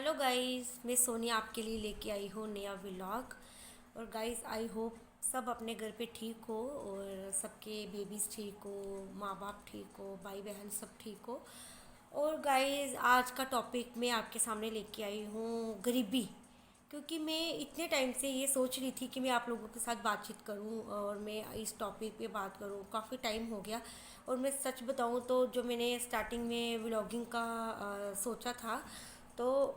Hello guys, मैं सोनिया आपके लिए लेके आई हूँ नया व्लॉग। और गाइस आई होप सब अपने घर पे ठीक हो और सबके बेबीज़ ठीक हो, माँ बाप ठीक हो, भाई बहन सब ठीक हो। और गाइस आज का टॉपिक मैं आपके सामने लेके आई हूँ गरीबी। क्योंकि मैं इतने टाइम से ये सोच रही थी कि मैं आप लोगों के साथ बातचीत करूं और मैं इस टॉपिक पे बात करूं। काफ़ी टाइम हो गया। और मैं सच बताऊं तो जो मैंने स्टार्टिंग में व्लॉगिंग का सोचा था, तो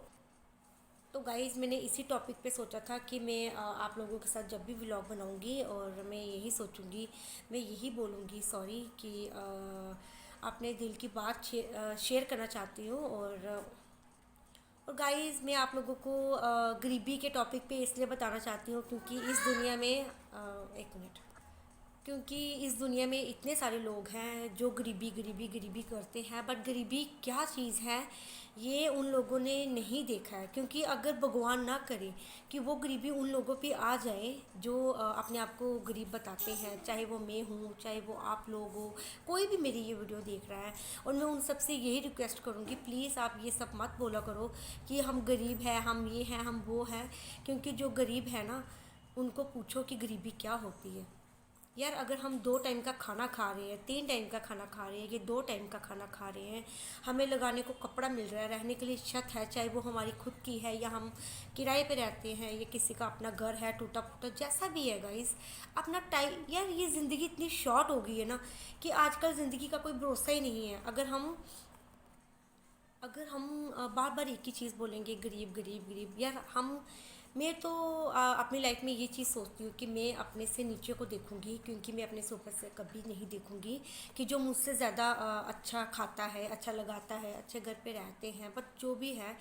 गाइज़ मैंने इसी टॉपिक पे सोचा था कि मैं आप लोगों के साथ जब भी व्लॉग बनाऊंगी और मैं यही सोचूंगी, मैं यही बोलूँगी सॉरी कि अपने दिल की बात शेयर करना चाहती हूँ। और गाइस मैं आप लोगों को गरीबी के टॉपिक पे इसलिए बताना चाहती हूँ क्योंकि इस दुनिया में एक मिनट, क्योंकि इस दुनिया में इतने सारे लोग हैं जो गरीबी गरीबी गरीबी करते हैं, बट गरीबी क्या चीज़ है ये उन लोगों ने नहीं देखा है। क्योंकि अगर भगवान ना करे कि वो गरीबी उन लोगों पे आ जाए जो अपने आप को गरीब बताते हैं, चाहे वो मैं हूँ, चाहे वो आप लोग हो, कोई भी मेरी ये वीडियो देख रहा है। और मैं उन सब से यही रिक्वेस्ट करूँगी, प्लीज़ आप ये सब मत बोला करो कि हम गरीब हैं, हम ये हैं, हम वो हैं। क्योंकि जो गरीब है ना, उनको पूछो कि गरीबी क्या होती है। यार अगर हम 2 टाइम का खाना खा रहे हैं, 3 टाइम का खाना खा रहे हैं, ये 2 टाइम का खाना खा रहे हैं, हमें लगाने को कपड़ा मिल रहा है, रहने के लिए छत है, चाहे वो हमारी खुद की है या हम किराए पे रहते हैं, या किसी का अपना घर है टूटा फूटा, जैसा भी है गाइस, अपना टाइम। यार ये ज़िंदगी इतनी शॉर्ट हो गई है ना कि आजकल ज़िंदगी का कोई भरोसा ही नहीं है। अगर हम बार बार एक ही चीज़ बोलेंगे, गरीब गरीब गरीब, यार हम मैं तो अपनी लाइफ में ये चीज़ सोचती हूँ कि मैं अपने से नीचे को देखूँगी, क्योंकि मैं अपने से ऊपर से कभी नहीं देखूँगी कि जो मुझसे ज़्यादा अच्छा खाता है, अच्छा लगाता है, अच्छे घर पे रहते हैं। बट जो भी है,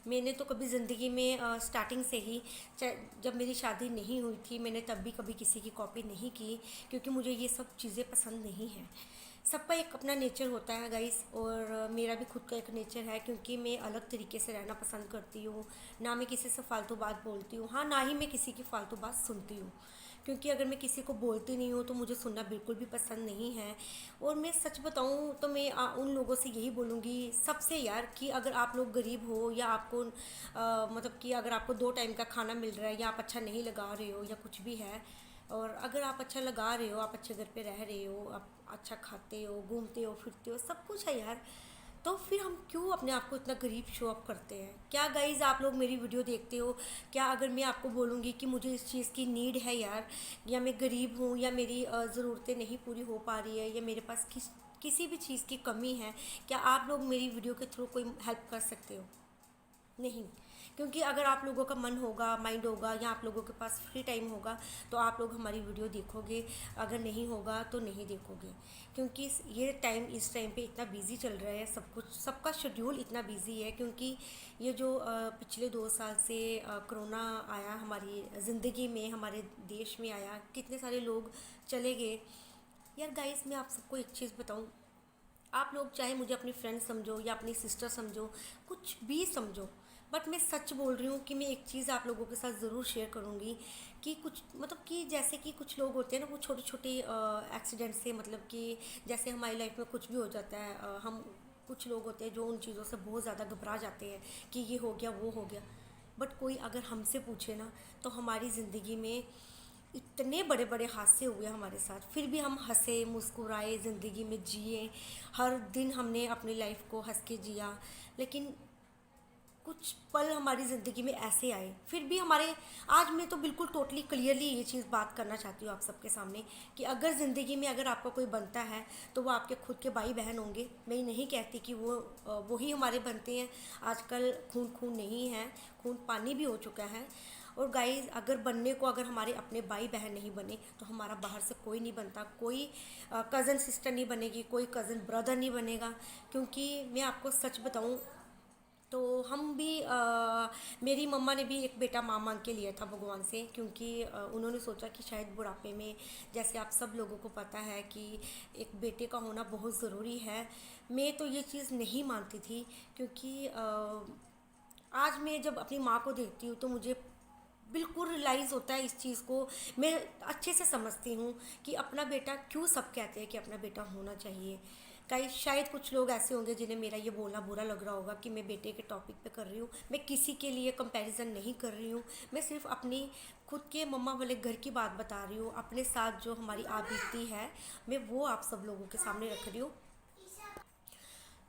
मैंने तो कभी ज़िंदगी में स्टार्टिंग से ही, जब मेरी शादी नहीं हुई थी, मैंने तब भी कभी किसी की कॉपी नहीं की, क्योंकि मुझे ये सब चीज़ें पसंद नहीं हैं। सबका एक अपना नेचर होता है गाइस, और मेरा भी खुद का एक नेचर है, क्योंकि मैं अलग तरीके से रहना पसंद करती हूँ। ना मैं किसी से फालतू बात बोलती हूँ, हाँ, ना ही मैं किसी की फालतू बात सुनती हूँ। क्योंकि अगर मैं किसी को बोलती नहीं हूँ तो मुझे सुनना बिल्कुल भी पसंद नहीं है। और मैं सच बताऊँ तो मैं उन लोगों से यही बोलूँगी सबसे यार, कि अगर आप लोग गरीब हो या आपको मतलब कि अगर आपको 2 टाइम का खाना मिल रहा है, या आप अच्छा नहीं लगा रहे हो, या कुछ भी है, और अगर आप अच्छा लगा रहे हो, आप अच्छे घर पे रह रहे हो, आप अच्छा खाते हो, घूमते हो, फिरते हो, सब कुछ है यार, तो फिर हम क्यों अपने आप को इतना गरीब शो अप करते हैं? क्या गाइज आप लोग मेरी वीडियो देखते हो? क्या अगर मैं आपको बोलूँगी कि मुझे इस चीज़ की नीड है यार, या मैं गरीब हूँ, या मेरी ज़रूरतें नहीं पूरी हो पा रही है, या मेरे पास किसी भी चीज़ की कमी है, क्या आप लोग मेरी वीडियो के थ्रू कोई हेल्प कर सकते हो? नहीं। क्योंकि अगर आप लोगों का मन होगा, माइंड होगा, या आप लोगों के पास फ्री टाइम होगा, तो आप लोग हमारी वीडियो देखोगे। अगर नहीं होगा तो नहीं देखोगे। क्योंकि ये टाइम, इस टाइम पे इतना बिज़ी चल रहा है, सब कुछ, सबका शेड्यूल इतना बिज़ी है। क्योंकि ये जो पिछले 2 साल से कोरोना आया हमारी ज़िंदगी में, हमारे देश में आया, कितने सारे लोग चले गए। यार गाइस मैं आप सबको एक चीज़ बताऊँ, आप लोग चाहे मुझे अपनी फ्रेंड समझो या अपनी सिस्टर समझो, कुछ भी समझो, बट मैं सच बोल रही हूँ कि मैं एक चीज़ आप लोगों के साथ ज़रूर शेयर करूँगी। कि कुछ मतलब कि जैसे कि कुछ लोग होते हैं ना, वो छोटे छोटे एक्सीडेंट से, मतलब कि जैसे हमारी लाइफ में कुछ भी हो जाता है, हम कुछ लोग होते हैं जो उन चीज़ों से बहुत ज़्यादा घबरा जाते हैं कि ये हो गया, वो हो गया। बट कोई अगर हमसे पूछे ना, तो हमारी ज़िंदगी में इतने बड़े बड़े हादसे हुए हमारे साथ, फिर भी हम हंसे मुस्कुराए, ज़िंदगी में जिए। हर दिन हमने अपनी लाइफ को हंस के जिया। लेकिन कुछ पल हमारी ज़िंदगी में ऐसे आए, फिर भी हमारे, आज मैं तो बिल्कुल टोटली क्लियरली ये चीज़ बात करना चाहती हूँ आप सबके सामने, कि अगर ज़िंदगी में अगर आपका कोई बनता है, तो वो आपके खुद के भाई बहन होंगे। मैं ये नहीं कहती कि वो ही हमारे बनते हैं। आजकल खून खून नहीं है, खून पानी भी हो चुका है। और गाइस अगर बनने को, अगर हमारे अपने भाई बहन नहीं बने, तो हमारा बाहर से कोई नहीं बनता। कोई कज़न सिस्टर नहीं बनेगी, कोई कज़न ब्रदर नहीं बनेगा। क्योंकि मैं आपको सच बताऊं तो हम भी मेरी मम्मा ने भी एक बेटा माँ मांग के लिया था भगवान से, क्योंकि उन्होंने सोचा कि शायद बुढ़ापे में, जैसे आप सब लोगों को पता है कि एक बेटे का होना बहुत ज़रूरी है। मैं तो ये चीज़ नहीं मानती थी, क्योंकि आज मैं जब अपनी माँ को देखती हूँ तो मुझे बिल्कुल रियलाइज़ होता है इस चीज़ को। मैं अच्छे से समझती हूँ कि अपना बेटा, क्यों सब कहते हैं कि अपना बेटा होना चाहिए। गाइस शायद कुछ लोग ऐसे होंगे जिन्हें मेरा ये बोलना बुरा लग रहा होगा कि मैं बेटे के टॉपिक पे कर रही हूँ। मैं किसी के लिए कंपैरिजन नहीं कर रही हूँ, मैं सिर्फ अपनी खुद के मम्मा वाले घर की बात बता रही हूँ। अपने साथ जो हमारी आप बीतती है मैं वो आप सब लोगों के सामने रख रही हूँ।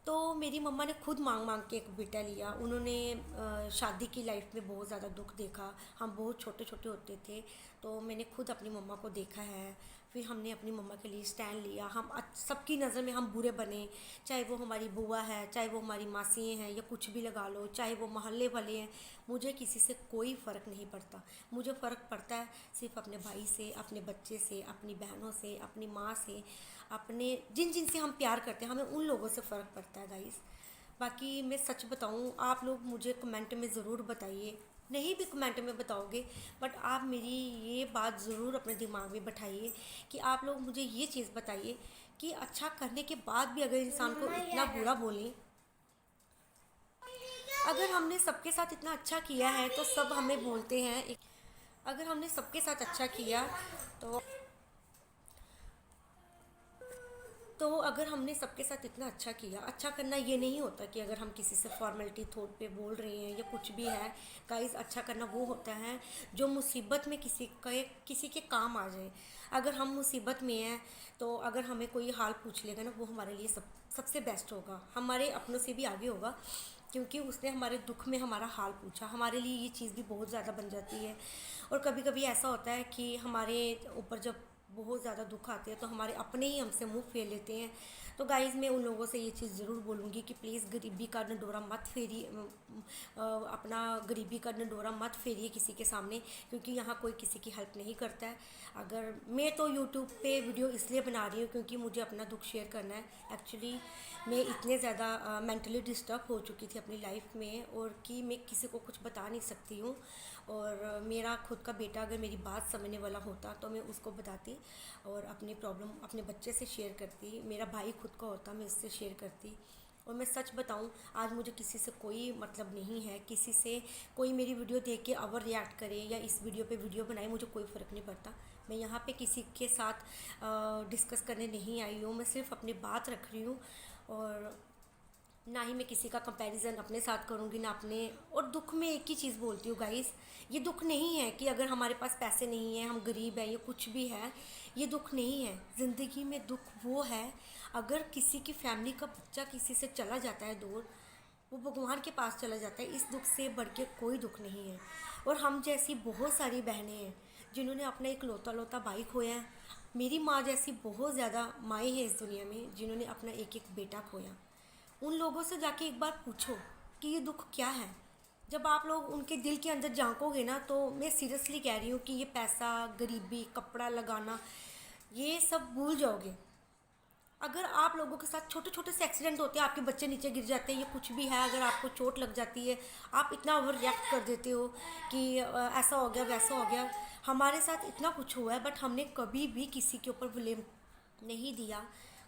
तो मेरी मम्मा ने खुद मांग मांग के एक बेटा लिया। उन्होंने शादी की लाइफ में बहुत ज़्यादा दुख देखा। हम बहुत छोटे छोटे होते थे, तो मैंने खुद अपनी मम्मा को देखा है। फिर हमने अपनी मम्मा के लिए स्टैंड लिया। हम सबकी नज़र में हम बुरे बने, चाहे वो हमारी बुआ है, चाहे वो हमारी मासी हैं, या कुछ भी लगा लो, चाहे वो मोहल्ले वाले हैं। मुझे किसी से कोई फ़र्क नहीं पड़ता। मुझे फ़र्क पड़ता है सिर्फ अपने भाई से, अपने बच्चे से, अपनी बहनों से, अपनी माँ से, अपने जिन जिन से हम प्यार करते हैं, हमें उन लोगों से फ़र्क पड़ता है गाइस। बाकी मैं सच बताऊं, आप लोग मुझे कमेंट में ज़रूर बताइए, नहीं भी कमेंट में बताओगे बट आप मेरी ये बात ज़रूर अपने दिमाग में बैठाइए कि आप लोग मुझे ये चीज़ बताइए कि अच्छा करने के बाद भी अगर इंसान को इतना बुरा बोलें, अगर हमने सबके साथ इतना अच्छा किया है तो सब हमें बोलते हैं। अगर हमने सबके साथ अच्छा किया तो अगर हमने सबके साथ इतना अच्छा किया, अच्छा करना ये नहीं होता कि अगर हम किसी से फॉर्मेलिटी थोट पे बोल रहे हैं या कुछ भी है। गाइस अच्छा करना वो होता है जो मुसीबत में किसी के काम आ जाए। अगर हम मुसीबत में हैं तो अगर हमें कोई हाल पूछ लेगा ना, वो हमारे लिए सबसे बेस्ट होगा, हमारे अपनों से भी आगे होगा, क्योंकि उसने हमारे दुख में हमारा हाल पूछा। हमारे लिए ये चीज़ भी बहुत ज़्यादा बन जाती है। और कभी कभी ऐसा होता है कि हमारे ऊपर जब बहुत ज़्यादा दुख आते हैं तो हमारे अपने ही हमसे मुंह फेर लेते हैं। तो गाइज़ मैं उन लोगों से ये चीज़ ज़रूर बोलूँगी कि प्लीज़ गरीबी का ढंढोरा मत फेरिए, अपना गरीबी का ढंढोरा मत फेरिए किसी के सामने, क्योंकि यहाँ कोई किसी की हेल्प नहीं करता है। अगर मैं तो यूट्यूब पे वीडियो इसलिए बना रही हूँ क्योंकि मुझे अपना दुख शेयर करना है। एक्चुअली मैं इतने ज़्यादा मेंटली डिस्टर्ब हो चुकी थी अपनी लाइफ में, और कि मैं किसी को कुछ बता नहीं सकती हूँ। और मेरा खुद का बेटा अगर मेरी बात समझने वाला होता तो मैं उसको बताती और अपनी प्रॉब्लम अपने बच्चे से शेयर करती। मेरा भाई खुद का होता मैं उससे शेयर करती। और मैं सच बताऊं, आज मुझे किसी से कोई मतलब नहीं है। किसी से कोई मेरी वीडियो देख के ओवर रिएक्ट करे या इस वीडियो पे वीडियो बनाए, मुझे कोई फ़र्क नहीं पड़ता। मैं यहाँ पे किसी के साथ डिस्कस करने नहीं आई हूँ। मैं सिर्फ अपनी बात रख रही हूँ, और ना ही मैं किसी का कंपैरिजन अपने साथ करूँगी ना अपने। और दुख में एक ही चीज़ बोलती हूँ गाइस, ये दुख नहीं है कि अगर हमारे पास पैसे नहीं हैं, हम गरीब हैं, ये कुछ भी है, ये दुख नहीं है। ज़िंदगी में दुख वो है अगर किसी की फैमिली का बच्चा किसी से चला जाता है दूर, वो भगवान के पास चला जाता है। इस दुख से बढ़ के कोई दुख नहीं है। और हम जैसी बहुत सारी बहनें हैं जिन्होंने अपना एक लौता लौता भाई खोया है। मेरी माँ जैसी बहुत ज़्यादा माएँ हैं इस दुनिया में जिन्होंने अपना एक एक बेटा खोया। उन लोगों से जाके एक बार पूछो कि ये दुख क्या है। जब आप लोग उनके दिल के अंदर झांकोगे ना, तो मैं सीरियसली कह रही हूँ कि ये पैसा, गरीबी, कपड़ा लगाना, ये सब भूल जाओगे। अगर आप लोगों के साथ छोटे छोटे से एक्सीडेंट होते हैं, आपके बच्चे नीचे गिर जाते हैं, ये कुछ भी है, अगर आपको चोट लग जाती है, आप इतना ओवर रिएक्ट कर देते हो कि ऐसा हो गया वैसा हो गया। हमारे साथ इतना कुछ हुआ है बट हमने कभी भी किसी के ऊपर ब्लेम नहीं दिया,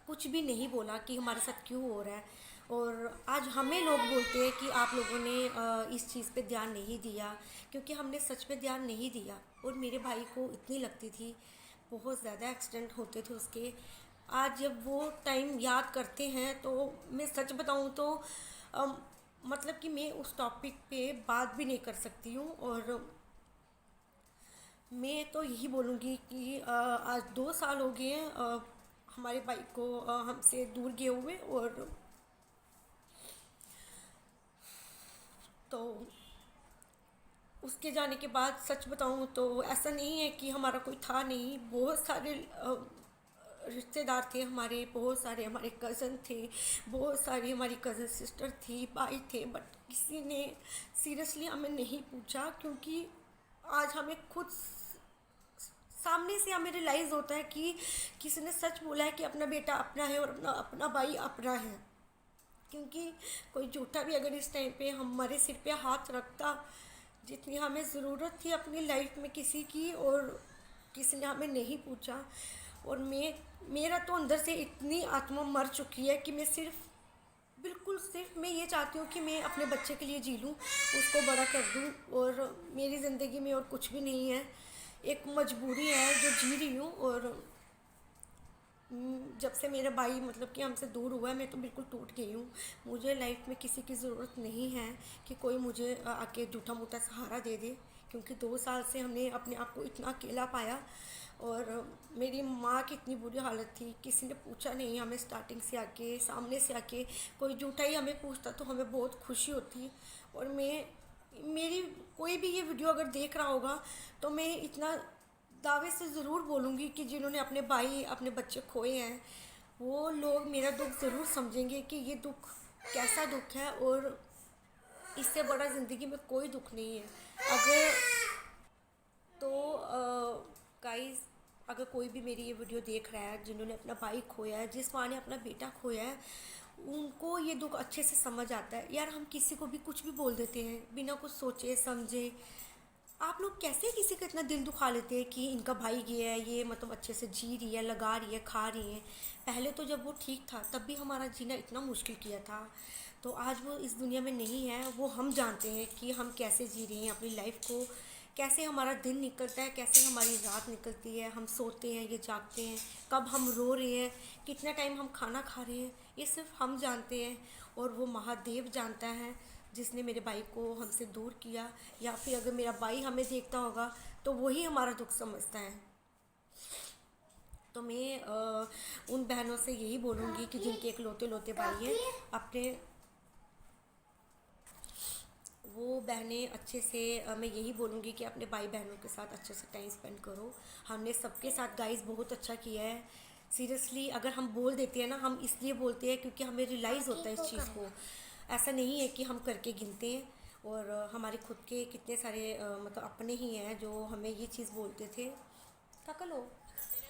कुछ भी नहीं बोला कि हमारे साथ क्यों हो रहा है। और आज हमें लोग बोलते हैं कि आप लोगों ने इस चीज़ पे ध्यान नहीं दिया, क्योंकि हमने सच में ध्यान नहीं दिया। और मेरे भाई को इतनी लगती थी, बहुत ज़्यादा एक्सीडेंट होते थे उसके। आज जब वो टाइम याद करते हैं तो मैं सच बताऊं तो अम, मतलब कि मैं उस टॉपिक पे बात भी नहीं कर सकती हूँ। और मैं तो यही बोलूँगी कि आज 2 साल हो गए हैं हमारे भाई को हमसे दूर गए हुए। और तो उसके जाने के बाद सच बताऊं तो ऐसा नहीं है कि हमारा कोई था नहीं, बहुत सारे रिश्तेदार थे हमारे, बहुत सारे हमारे कज़न थे, बहुत सारी हमारी कज़न सिस्टर थी, भाई थे, बट किसी ने सीरियसली हमें नहीं पूछा। क्योंकि आज हमें खुद सामने से हमें रियलाइज़ होता है कि किसी ने सच बोला है कि अपना बेटा अपना है और अपना अपना भाई अपना है। क्योंकि कोई झूठा भी अगर इस टाइम पे हमारे सिर पे हाथ रखता, जितनी हमें ज़रूरत थी अपनी लाइफ में किसी की, और किसी ने हमें नहीं पूछा। और मेरा तो अंदर से इतनी आत्मा मर चुकी है कि मैं सिर्फ, बिल्कुल सिर्फ मैं ये चाहती हूँ कि मैं अपने बच्चे के लिए जी लूँ, उसको बड़ा कर दूँ, और मेरी ज़िंदगी में और कुछ भी नहीं है, एक मजबूरी है जो जी रही हूँ। और जब से मेरा भाई मतलब कि हमसे दूर हुआ है मैं तो बिल्कुल टूट गई हूँ। मुझे लाइफ में किसी की ज़रूरत नहीं है कि कोई मुझे आके झूठा मूठा सहारा दे दे, क्योंकि 2 साल से हमने अपने आप को इतना अकेला पाया। और मेरी माँ की इतनी बुरी हालत थी, किसी ने पूछा नहीं हमें, स्टार्टिंग से आके सामने से आके कोई झूठा ही हमें पूछता तो हमें बहुत खुशी होती। और मैं मेरी कोई भी ये वीडियो अगर देख रहा होगा तो मैं इतना दावे से ज़रूर बोलूँगी कि जिन्होंने अपने भाई अपने बच्चे खोए हैं वो लोग मेरा दुख ज़रूर समझेंगे कि ये दुख कैसा दुख है, और इससे बड़ा ज़िंदगी में कोई दुख नहीं है। अगर तो गाइस, अगर कोई भी मेरी ये वीडियो देख रहा है जिन्होंने अपना भाई खोया है, जिस माँ ने अपना बेटा खोया है, उनको ये दुख अच्छे से समझ आता है। यार हम किसी को भी कुछ भी बोल देते हैं बिना कुछ सोचे समझे। आप लोग कैसे किसी का इतना दिल दुखा लेते हैं कि इनका भाई गया है, ये मतलब अच्छे से जी रही है, लगा रही है, खा रही है। पहले तो जब वो ठीक था तब भी हमारा जीना इतना मुश्किल किया था, तो आज वो इस दुनिया में नहीं है। वो हम जानते हैं कि हम कैसे जी रहे हैं अपनी लाइफ को, कैसे हमारा दिन निकलता है, कैसे हमारी रात निकलती है, हम सोते हैं या जागते हैं, कब हम रो रहे हैं, कितना टाइम हम खाना खा रहे हैं, ये सिर्फ हम जानते हैं। और वो महादेव जानता है जिसने मेरे भाई को हमसे दूर किया, या फिर अगर मेरा भाई हमें देखता होगा तो वही हमारा दुख समझता है। तो मैं उन बहनों से यही बोलूँगी कि जिनके एक लौते लौते भाई हैं, अपने वो बहनें अच्छे से मैं यही बोलूँगी कि अपने भाई बहनों के साथ अच्छे से टाइम स्पेंड करो। हमने सबके साथ गाइस बहुत अच्छा किया है। सीरियसली अगर हम बोल देते हैं ना, हम इसलिए बोलते हैं क्योंकि हमें रियलाइज़ होता है इस चीज़ को। ऐसा नहीं है कि हम करके गिनते हैं। और हमारे खुद के कितने सारे मतलब अपने ही हैं जो हमें ये चीज़ बोलते थे क्या लो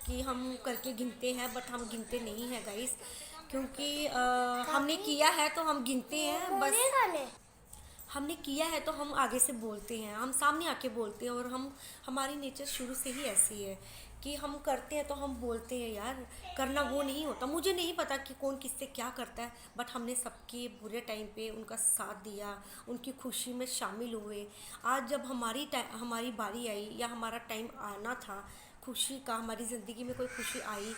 कि हम करके गिनते हैं, बट हम गिनते नहीं हैं गाइस, क्योंकि हमने किया है तो हम गिनते हैं बस। हमने किया है तो हम आगे से बोलते हैं, हम सामने आके बोलते हैं। और हम हमारी नेचर शुरू से ही ऐसी है कि हम करते हैं तो हम बोलते हैं। यार करना वो नहीं होता। मुझे नहीं पता कि कौन किससे क्या करता है, बट हमने सबके बुरे टाइम पे उनका साथ दिया, उनकी खुशी में शामिल हुए। आज जब हमारी बारी आई या हमारा टाइम आना था खुशी का, हमारी ज़िंदगी में कोई खुशी आई,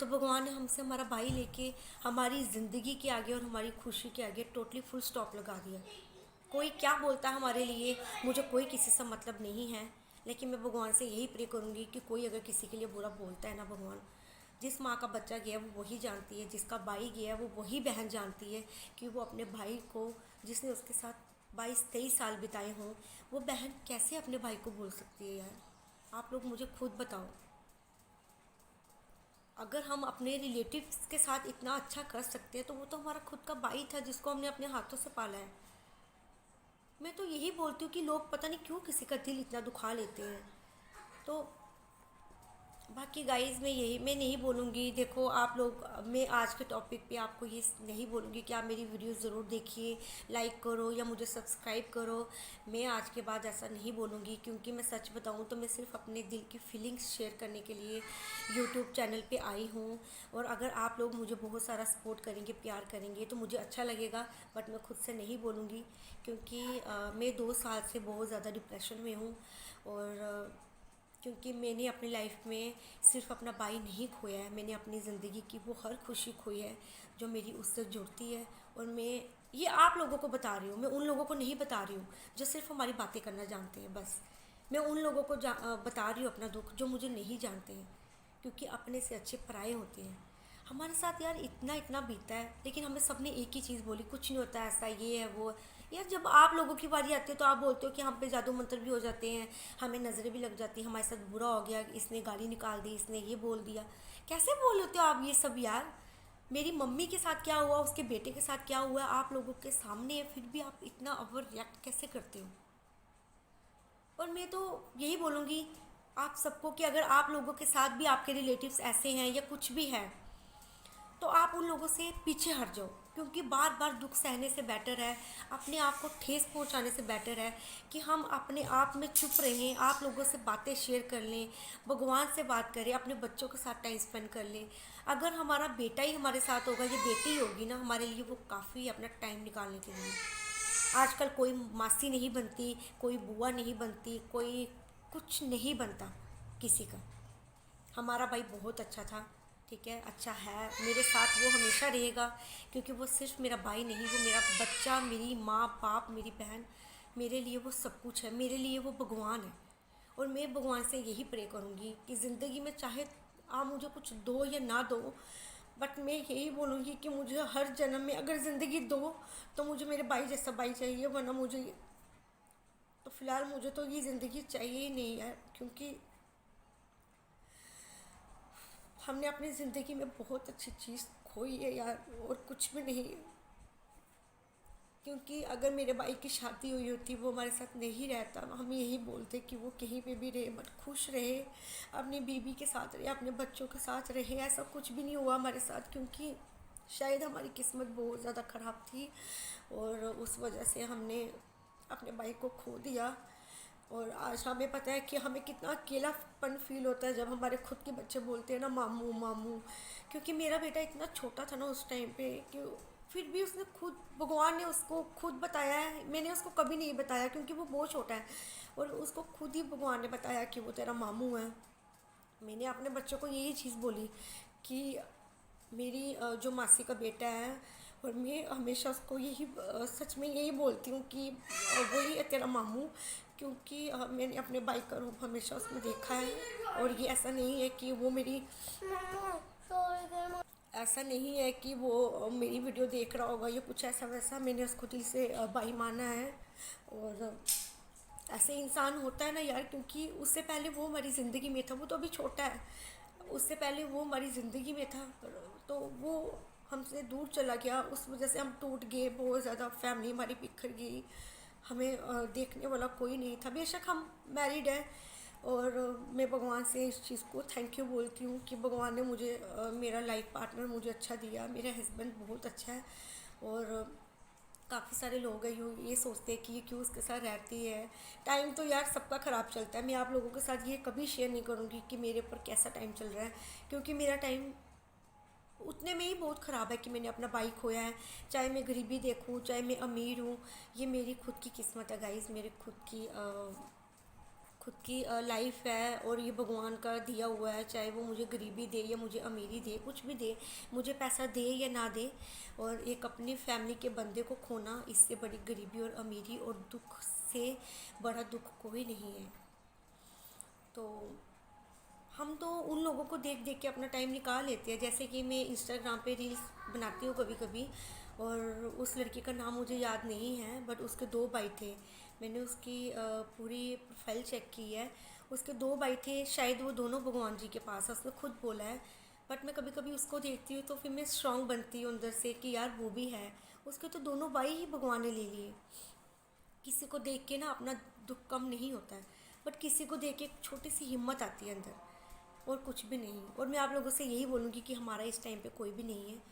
तो भगवान ने हमसे हमारा भाई लेके हमारी ज़िंदगी के आगे और हमारी खुशी के आगे टोटली फुल स्टॉप लगा दिया। कोई क्या बोलता है हमारे लिए, मुझे कोई किसी से मतलब नहीं है। लेकिन मैं भगवान से यही प्रे करूँगी कि कोई अगर किसी के लिए बुरा बोलता है ना, भगवान, जिस माँ का बच्चा गया वो वही जानती है, जिसका भाई गया वो वही बहन जानती है कि वो अपने भाई को, जिसने उसके साथ 22-23 साल बिताए हों, वो बहन कैसे अपने भाई को बोल सकती है। यार आप लोग मुझे खुद बताओ। अगर हम अपने रिलेटिव्स के साथ इतना अच्छा कर सकते हैं तो वो तो हमारा खुद का भाई था जिसको हमने अपने हाथों से पाला है। मैं तो यही बोलती हूँ कि लोग पता नहीं क्यों किसी का दिल इतना दुखा लेते हैं। तो बाकी गाइस मैं नहीं बोलूँगी। देखो आप लोग, मैं आज के टॉपिक पे आपको ये नहीं बोलूँगी कि आप मेरी वीडियो ज़रूर देखिए, लाइक करो या मुझे सब्सक्राइब करो। मैं आज के बाद ऐसा नहीं बोलूँगी, क्योंकि मैं सच बताऊँ तो मैं सिर्फ अपने दिल की फीलिंग्स शेयर करने के लिए यूट्यूब चैनल पे आई हूँ। और अगर आप लोग मुझे बहुत सारा सपोर्ट करेंगे, प्यार करेंगे तो मुझे अच्छा लगेगा। बट मैं खुद से नहीं बोलूँगी, क्योंकि मैं 2 साल से बहुत ज़्यादा डिप्रेशन में हूँ। और क्योंकि मैंने अपनी लाइफ में सिर्फ अपना भाई नहीं खोया है, मैंने अपनी ज़िंदगी की वो हर खुशी खोई है जो मेरी उससे जुड़ती है। और मैं ये आप लोगों को बता रही हूँ, मैं उन लोगों को नहीं बता रही हूँ जो सिर्फ हमारी बातें करना जानते हैं बस। मैं उन लोगों को बता रही हूँ अपना दुख जो मुझे नहीं जानते हैं, क्योंकि अपने से अच्छे पराये होते हैं। हमारे साथ यार इतना इतना बीता है, लेकिन हमें सबने एक ही चीज़ बोली, कुछ नहीं होता ऐसा, ये है वो। यार जब आप लोगों की बारी आती है तो आप बोलते हो कि हम पे जादू मंत्र भी हो जाते हैं, हमें नज़रें भी लग जाती हैं, हमारे साथ बुरा हो गया, इसने गाली निकाल दी, इसने ये बोल दिया। कैसे बोल लेते हो आप ये सब यार? मेरी मम्मी के साथ क्या हुआ, उसके बेटे के साथ क्या हुआ, आप लोगों के सामने है, फिर भी आप इतना ओवर रिएक्ट कैसे करते हो? और मैं तो यही बोलूँगी आप सबको कि अगर आप लोगों के साथ भी आपके रिलेटिव्स ऐसे हैं या कुछ भी है, तो आप उन लोगों से पीछे हट जाओ, क्योंकि बार बार दुख सहने से बेटर है, अपने आप को ठेस पहुंचाने से बेटर है कि हम अपने आप में चुप रहें, आप लोगों से बातें शेयर कर लें, भगवान से बात करें, अपने बच्चों के साथ टाइम स्पेंड कर लें। अगर हमारा बेटा ही हमारे साथ होगा या बेटी ही होगी ना हमारे लिए, वो काफ़ी है अपना टाइम निकालने के लिए। आजकल कोई मासी नहीं बनती, कोई बुआ नहीं बनती, कोई कुछ नहीं बनता किसी का। हमारा भाई बहुत अच्छा था, ठीक है, अच्छा है, मेरे साथ वो हमेशा रहेगा, क्योंकि वो सिर्फ मेरा भाई नहीं, वो मेरा बच्चा, मेरी माँ बाप, मेरी बहन, मेरे लिए वो सब कुछ है, मेरे लिए वो भगवान है। और मैं भगवान से यही प्रे करूँगी कि ज़िंदगी में चाहे आप मुझे कुछ दो या ना दो, बट मैं यही बोलूँगी कि मुझे हर जन्म में अगर ज़िंदगी दो तो मुझे मेरे भाई जैसा भाई चाहिए, वरना मुझे तो फ़िलहाल मुझे तो ये ज़िंदगी चाहिए ही नहीं है, क्योंकि हमने अपनी ज़िंदगी में बहुत अच्छी चीज़ खोई है यार, और कुछ भी नहीं। क्योंकि अगर मेरे भाई की शादी हुई होती, वो हमारे साथ नहीं रहता, हम यही बोलते कि वो कहीं पे भी रहे बट खुश रहे, अपनी बीवी के साथ रहे, अपने बच्चों के साथ रहे। ऐसा कुछ भी नहीं हुआ हमारे साथ, क्योंकि शायद हमारी किस्मत बहुत ज़्यादा ख़राब थी और उस वजह से हमने अपने भाई को खो दिया। और आज हमें पता है कि हमें कितना अकेलापन फील होता है जब हमारे खुद के बच्चे बोलते हैं ना मामू मामू। क्योंकि मेरा बेटा इतना छोटा था ना उस टाइम पे कि फिर भी उसने खुद, भगवान ने उसको खुद बताया है, मैंने उसको कभी नहीं बताया क्योंकि वो बहुत छोटा है, और उसको खुद ही भगवान ने बताया कि वो तेरा मामू है। मैंने अपने बच्चों को यही चीज़ बोली कि मेरी जो मासी का बेटा है, और मैं हमेशा उसको यही सच में यही बोलती हूँ कि वही है तेरा मामू, क्योंकि मैंने अपने भाई का रूप हमेशा उसमें देखा है। और ये ऐसा नहीं है कि वो मेरी, ऐसा नहीं है कि वो मेरी वीडियो देख रहा होगा या कुछ ऐसा वैसा, मैंने उसको दिल से भाई माना है। और ऐसे इंसान होता है ना यार, क्योंकि उससे पहले वो हमारी ज़िंदगी में था, वो तो अभी छोटा है, उससे पहले वो हमारी ज़िंदगी में था, तो वो हमसे दूर चला गया, उस वजह से हम टूट गए बहुत ज़्यादा, फैमिली हमारी बिखर गई, हमें देखने वाला कोई नहीं था। बेशक हम मैरिड हैं, और मैं भगवान से इस चीज़ को थैंक यू बोलती हूँ कि भगवान ने मुझे मेरा लाइफ पार्टनर मुझे अच्छा दिया, मेरा हस्बैंड बहुत अच्छा है। और काफ़ी सारे लोग हैं ये सोचते हैं कि ये क्यों उसके साथ रहती है। टाइम तो यार सबका ख़राब चलता है, मैं आप लोगों के साथ ये कभी शेयर नहीं करूँगी कि मेरे ऊपर कैसा टाइम चल रहा है, क्योंकि मेरा टाइम उतने में ही बहुत ख़राब है कि मैंने अपना भाई खोया है। चाहे मैं गरीबी देखूँ, चाहे मैं अमीर हूँ, ये मेरी खुद की किस्मत है गाइस, मेरे खुद की लाइफ है, और ये भगवान का दिया हुआ है। चाहे वो मुझे गरीबी दे या मुझे अमीरी दे, कुछ भी दे, मुझे पैसा दे या ना दे, और एक अपनी फैमिली के बंदे को खोना, इससे बड़ी गरीबी और अमीरी और दुख से बड़ा दुख कोई नहीं है। तो हम तो उन लोगों को देख देख के अपना टाइम निकाल लेते हैं। जैसे कि मैं इंस्टाग्राम पे रील्स बनाती हूँ कभी कभी, और उस लड़की का नाम मुझे याद नहीं है, बट उसके दो भाई थे। मैंने उसकी पूरी प्रोफाइल चेक की है, उसके दो भाई थे, शायद वो दोनों भगवान जी के पास है, उसने खुद बोला है। बट मैं कभी कभी उसको देखती हूँ तो फिर मैं स्ट्रांग बनती हूँ अंदर से कि यार वो भी है, उसके तो दोनों भाई ही भगवान ने ले लिए। किसी को देख के ना अपना दुख कम नहीं होता है, बट किसी को देख के एक छोटी सी हिम्मत आती है अंदर, और कुछ भी नहीं। और मैं आप लोगों से यही बोलूँगी कि हमारा इस टाइम पे कोई भी नहीं है।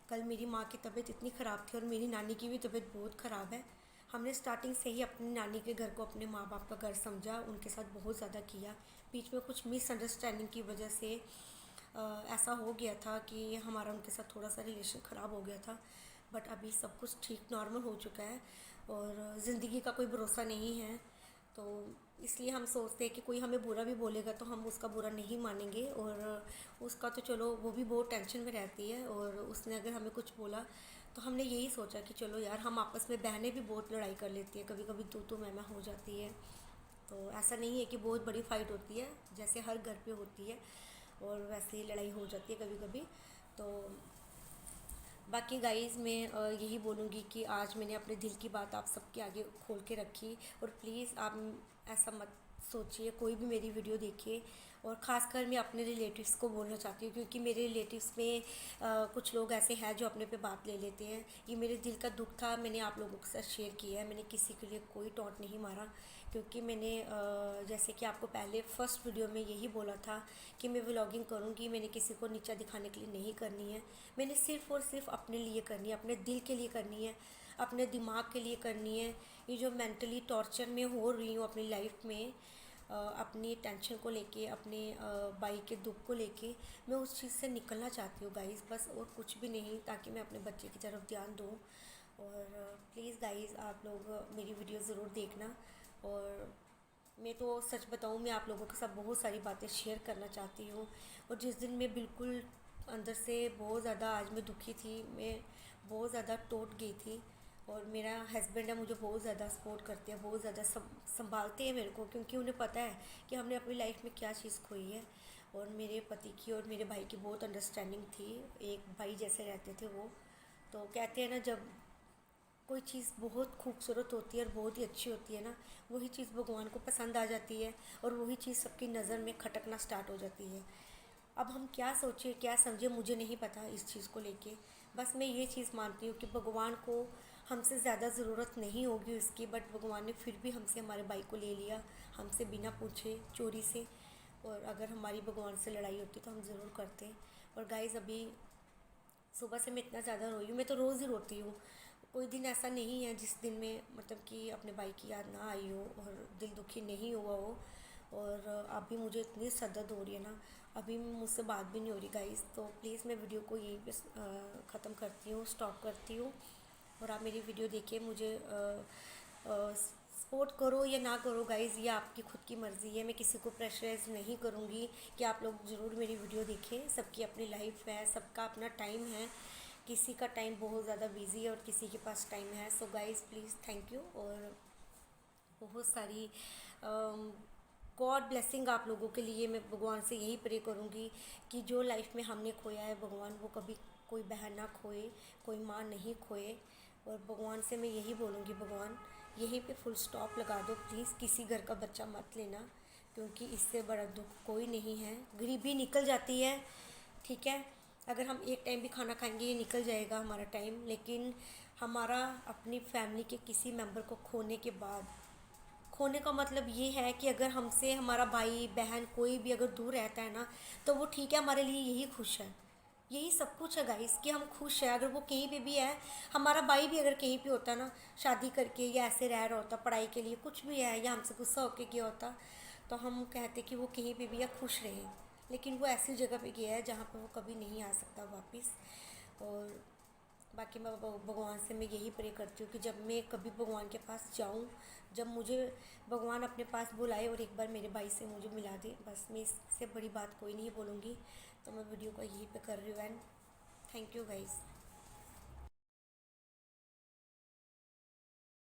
कल मेरी माँ की तबीयत इतनी ख़राब थी, और मेरी नानी की भी तबीयत बहुत ख़राब है। हमने स्टार्टिंग से ही अपनी नानी के घर को अपने माँ बाप का घर समझा, उनके साथ बहुत ज़्यादा किया। बीच में कुछ मिसअंडरस्टैंडिंग की वजह से ऐसा हो गया था कि हमारा उनके साथ थोड़ा सा रिलेशन ख़राब हो गया था, बट अभी सब कुछ ठीक नॉर्मल हो चुका है। और ज़िंदगी का कोई भरोसा नहीं है, तो इसलिए हम सोचते हैं कि कोई हमें बुरा भी बोलेगा तो हम उसका बुरा नहीं मानेंगे। और उसका तो चलो वो भी बहुत टेंशन में रहती है, और उसने अगर हमें कुछ बोला तो हमने यही सोचा कि चलो यार, हम आपस में बहनें भी बहुत लड़ाई कर लेती हैं, कभी कभी तू मैं हो जाती है। तो ऐसा नहीं है कि बहुत बड़ी फाइट होती है, जैसे हर घर पे होती है, और वैसे ही लड़ाई हो जाती है कभी कभी। तो बाकी गाइज़ मैं यही बोलूँगी कि आज मैंने अपने दिल की बात आप सबके आगे खोल के रखी, और प्लीज़ आप ऐसा मत सोचिए कोई भी मेरी वीडियो देखिए। और ख़ासकर मैं अपने रिलेटिव्स को बोलना चाहती हूँ, क्योंकि मेरे रिलेटिव्स में कुछ लोग ऐसे हैं जो अपने पे बात ले लेते हैं। ये मेरे दिल का दुख था, मैंने आप लोगों के साथ शेयर किया है। मैंने किसी के लिए कोई टॉन्ट नहीं मारा, क्योंकि मैंने जैसे कि आपको पहले फर्स्ट वीडियो में यही बोला था कि मैं व्लॉगिंग करूँगी, मैंने किसी को नीचा दिखाने के लिए नहीं करनी है। मैंने सिर्फ़ और सिर्फ अपने लिए करनी है, अपने दिल के लिए करनी है, अपने दिमाग के लिए करनी है। ये जो मेंटली टॉर्चर में हो रही हूँ अपनी लाइफ में, अपनी टेंशन को लेके, अपने भाई के दुख को लेके, मैं उस चीज़ से निकलना चाहती हूँ गाइज़, बस, और कुछ भी नहीं, ताकि मैं अपने बच्चे की तरफ ध्यान दूँ। और प्लीज़ गाइज़ आप लोग मेरी वीडियो ज़रूर देखना। और मैं तो सच बताऊँ, मैं आप लोगों के साथ बहुत सारी बातें शेयर करना चाहती हूँ। और जिस दिन मैं बिल्कुल अंदर से बहुत ज़्यादा आज मैं दुखी थी, मैं बहुत ज़्यादा टूट गई थी। और मेरा हस्बैंड है, मुझे बहुत ज़्यादा सपोर्ट करते हैं, बहुत ज़्यादा संभालते हैं मेरे को, क्योंकि उन्हें पता है कि हमने अपनी लाइफ में क्या चीज़ खोई है। और मेरे पति की और मेरे भाई की बहुत अंडरस्टैंडिंग थी, एक भाई जैसे रहते थे वो। तो कहते हैं ना, जब कोई चीज़ बहुत खूबसूरत होती है और बहुत ही अच्छी होती है ना, वही चीज़ भगवान को पसंद आ जाती है और वही चीज़ सबकी नज़र में खटकना स्टार्ट हो जाती है। अब हम क्या सोचें क्या समझें मुझे नहीं पता इस चीज़ को लेके। बस मैं ये चीज़ मानती हूँ कि भगवान को हमसे ज़्यादा ज़रूरत नहीं होगी उसकी, बट भगवान ने फिर भी हमसे हमारे भाई को ले लिया, हमसे बिना पूछे चोरी से। और अगर हमारी भगवान से लड़ाई होती तो हम ज़रूर करते। और गाइज़, अभी सुबह से मैं इतना ज़्यादा रोई हूँ, मैं तो रोज़ ही रोती हूँ। कोई दिन ऐसा नहीं है जिस दिन में मतलब कि अपने भाई की याद ना आई हो और दिल दुखी नहीं हुआ हो। और अभी मुझे इतनी सर दर्द हो रही है ना, अभी मुझसे बात भी नहीं हो रही गाइस। तो प्लीज़ मैं वीडियो को यहीं पे ख़त्म करती हूँ, स्टॉप करती हूँ। और आप मेरी वीडियो देखिए, मुझे सपोर्ट करो या ना करो गाइज़, ये आपकी खुद की मर्ज़ी है। मैं किसी को प्रेशराइज नहीं करूँगी कि आप लोग ज़रूर मेरी वीडियो देखें। सबकी अपनी लाइफ है, सबका अपना टाइम है, किसी का टाइम बहुत ज़्यादा बिजी है और किसी के पास टाइम है। So guys please thank you. और बहुत सारी गॉड ब्लेसिंग आप लोगों के लिए। मैं भगवान से यही प्रे करूँगी कि जो लाइफ में हमने खोया है, भगवान वो कभी कोई बहन ना खोए, कोई माँ नहीं खोए। और भगवान से मैं यही बोलूँगी, भगवान यहीं पे फुल स्टॉप लगा दो प्लीज़, किसी घर का बच्चा मत लेना, क्योंकि इससे बड़ा दुख कोई नहीं है। गरीबी निकल जाती है, ठीक है, अगर हम एक टाइम भी खाना खाएंगे ये निकल जाएगा हमारा टाइम, लेकिन हमारा अपनी फैमिली के किसी मेंबर को खोने के बाद, खोने का मतलब ये है कि अगर हमसे हमारा भाई बहन कोई भी अगर दूर रहता है ना, तो वो ठीक है, हमारे लिए यही खुश है, यही सब कुछ है गाइस, कि हम खुश हैं। अगर वो कहीं पे भी है, हमारा भाई भी अगर कहीं पे होता ना शादी करके या ऐसे रह रहा होता पढ़ाई के लिए कुछ भी है, या हमसे गुस्सा होके गया होता, तो हम कहते कि वो कहीं पे भी या खुश रहे। लेकिन वो ऐसी जगह पे गया है जहाँ पे वो कभी नहीं आ सकता वापस। और बाकी मैं भगवान से मैं यही प्रे करती हूँ कि जब मैं कभी भगवान के पास जाऊँ, जब मुझे भगवान अपने पास बुलाए और एक बार मेरे भाई से मुझे मिला दे, बस मैं इससे बड़ी बात कोई नहीं बोलूँगी। तो मैं वीडियो को यहीं पे कर रही हूँ एंड थैंक यू गाइज़।